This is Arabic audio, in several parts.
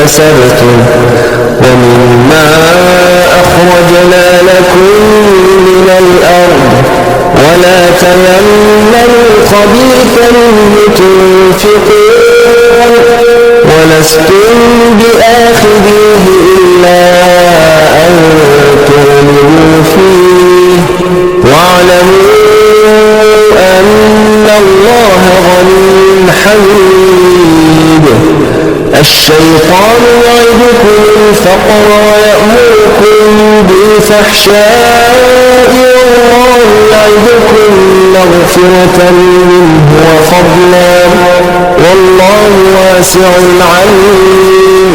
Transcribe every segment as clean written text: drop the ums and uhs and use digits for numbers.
كسبتم ومما أخرجنا لكم من الأرض ولا تيمموا الخبيث منه تنفقون ولستم بآخذيه إلا أن تؤمنوا فيه واعلموا أن الله غني حميد. الشيطان يعدكم الفقر ويأمركم بالفحشاء والله يعدكم مغفرة منه وفضلا والله واسع عليم.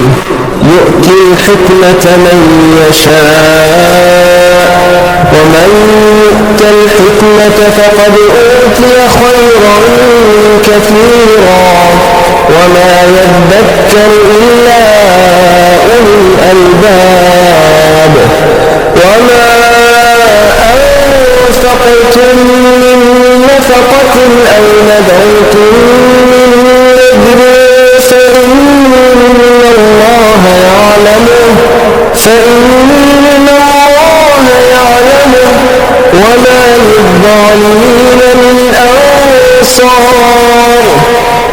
يؤتي الحكمة من يشاء ومن يؤت الحكمة فقد أوتي خيرا كثيرا وما يذكر إلا أولو الألباب. وما أنفقتم من نفقة أو نذرتم من نذر فإن الله يعلمه وما للظالمين من أنصار.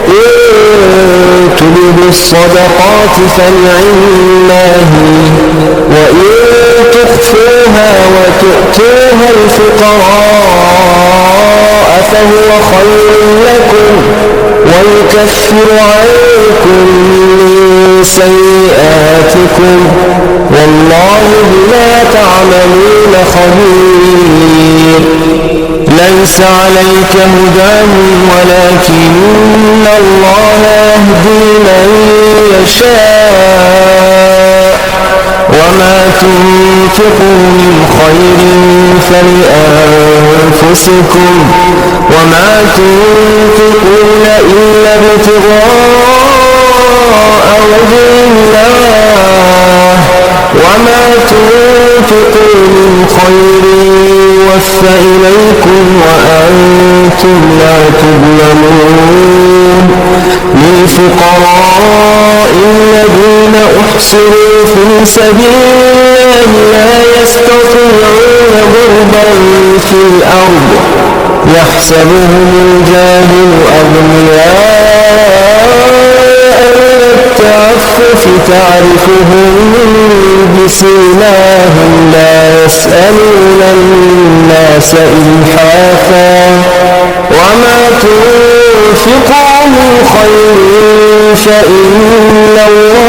إن تبدوا الصدقات فنعما هي وإن تخفوها وتؤتوها الفقراء فهو خير لكم ويكفر عنكم من سيئاتكم والله بما تعملون خبير. ليس عليك هداهم ولكن الله يهدي من يشاء وما تنفقوا من خير فلأنفسكم وما تنفقون إلا ابتغاء وجه الله وما تنفقوا من خير يوفى إليكم وأنتم لا تظلمون. للفقراء الذين أحصروا في سبيل الله لا يستطيعون ضربا في الأرض يحسبهم الجاهل أغنياء من التعفف تعرفهم بسيماهم لا يسألون الناس إلحافا وما تنفقوا من خير فإن الله